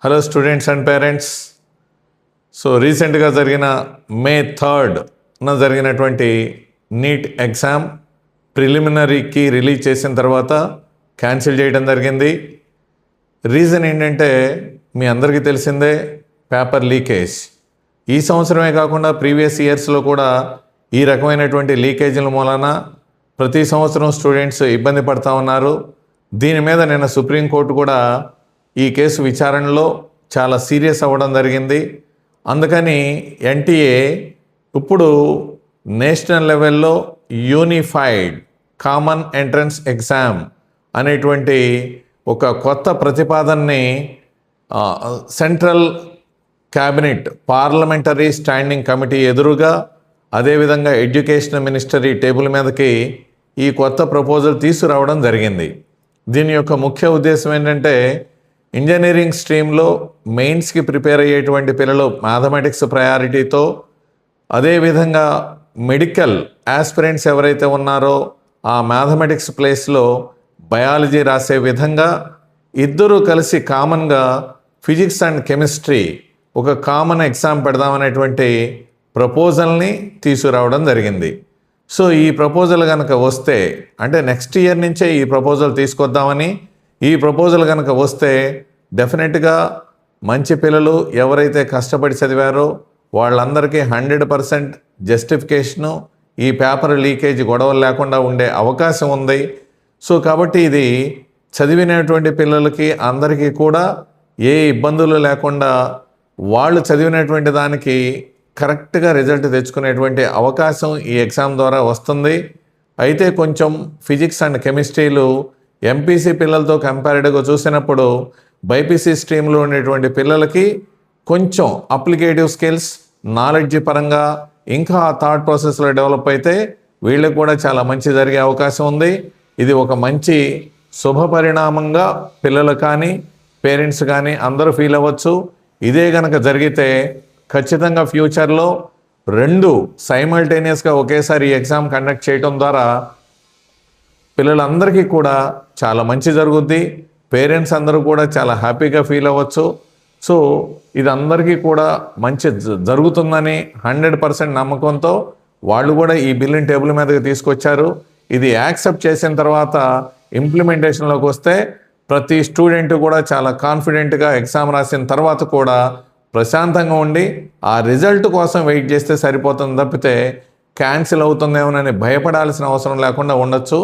Hello students and parents. So రీసెంట్గా జరిగిన May 3న జరిగినటువంటి NEET exam preliminary key release చేసిన తర్వాత క్యాన్సిల్ చేయడం జరిగింది. రీజన్ ఏంటంటే మీ అందరికీ తెలిసిందే, పేపర్ లీకేజ్. ఈ సంవత్సరమే కాకుండా ప్రీవియస్ ఇయర్స్లో కూడా ఈ రకమైనటువంటి లీకేజీల మూలన ప్రతి సంవత్సరం స్టూడెంట్స్ ఇబ్బంది పడుతూ ఉన్నారు. దీని మీద నిన్న సుప్రీంకోర్టు కూడా ఈ కేసు విచారణలో చాలా సీరియస్ అవ్వడం జరిగింది. అందుకని ఎన్టీఏ ఇప్పుడు నేషనల్ లెవెల్లో యూనిఫైడ్ కామన్ ఎంట్రన్స్ ఎగ్జామ్ అనేటువంటి ఒక కొత్త ప్రతిపాదనని central cabinet parliamentary standing committee ఎదురుగా, అదేవిధంగా ఎడ్యుకేషన్ మినిస్టరీ టేబుల్ మీదకి ఈ కొత్త ప్రపోజల్ తీసుకురావడం జరిగింది. దీని యొక్క ముఖ్య ఉద్దేశం ఏంటంటే, ఇంజనీరింగ్ స్ట్రీమ్లో మెయిన్స్కి ప్రిపేర్ అయ్యేటువంటి పిల్లలు మ్యాథమెటిక్స్ ప్రయారిటీతో, అదేవిధంగా మెడికల్ ఆస్పిరెంట్స్ ఎవరైతే ఉన్నారో ఆ మ్యాథమెటిక్స్ ప్లేస్లో బయాలజీ రాసే విధంగా ఇద్దరూ కలిసి కామన్గా ఫిజిక్స్ అండ్ కెమిస్ట్రీ ఒక కామన్ ఎగ్జామ్ పెడదామనేటువంటి ప్రపోజల్ని తీసుకురావడం జరిగింది. సో ఈ ప్రపోజల్ కనుక వస్తే, అంటే నెక్స్ట్ ఇయర్ నుంచే ఈ ప్రపోజల్ తీసుకొద్దామని, ఈ ప్రపోజల్ కనుక వస్తే డెఫినెట్గా మంచి పిల్లలు ఎవరైతే కష్టపడి చదివారో వాళ్ళందరికీ 100% జస్టిఫికేషను, ఈ పేపర్ లీకేజ్ గొడవలు లేకుండా ఉండే అవకాశం ఉంది. సో కాబట్టి ఇది చదివినటువంటి పిల్లలకి అందరికీ కూడా ఏ ఇబ్బందులు లేకుండా వాళ్ళు చదివినటువంటి దానికి కరెక్ట్గా రిజల్ట్ తెచ్చుకునేటువంటి అవకాశం ఈ ఎగ్జామ్ ద్వారా వస్తుంది. అయితే కొంచెం ఫిజిక్స్ అండ్ కెమిస్ట్రీలు ఎంపీసీ పిల్లలతో కంపారిటివ్గా చూసినప్పుడు బైపీసీ స్ట్రీమ్లో ఉండేటువంటి పిల్లలకి కొంచెం అప్లికేటివ్ స్కిల్స్, నాలెడ్జ్ పరంగా ఇంకా థాట్ ప్రాసెస్లో డెవలప్ అయితే వీళ్ళకి కూడా చాలా మంచి జరిగే అవకాశం ఉంది. ఇది ఒక మంచి శుభ పరిణామంగా పిల్లలు కానీ పేరెంట్స్ కానీ అందరూ ఫీల్ అవ్వచ్చు. ఇదే కనుక జరిగితే ఖచ్చితంగా ఫ్యూచర్లో రెండు సైమల్టేనియస్గా ఒకేసారి ఈ ఎగ్జామ్ కండక్ట్ చేయడం ద్వారా పిల్లలందరికీ కూడా చాలా మంచి జరుగుద్ది. పేరెంట్స్ అందరూ కూడా చాలా హ్యాపీగా ఫీల్ అవ్వచ్చు. సో ఇది అందరికీ కూడా మంచి జరుగుతుందని 100% నమ్మకంతో వాళ్ళు కూడా ఈ బిల్లుని టేబుల్ మీదకి తీసుకొచ్చారు. ఇది యాక్సెప్ట్ చేసిన తర్వాత ఇంప్లిమెంటేషన్లోకి వస్తే ప్రతి స్టూడెంట్ కూడా చాలా కాన్ఫిడెంట్గా ఎగ్జామ్ రాసిన తర్వాత కూడా ప్రశాంతంగా ఉండి ఆ రిజల్ట్ కోసం వెయిట్ చేస్తే సరిపోతుంది తప్పితే క్యాన్సిల్ అవుతుందేమోనని భయపడాల్సిన అవసరం లేకుండా ఉండొచ్చు.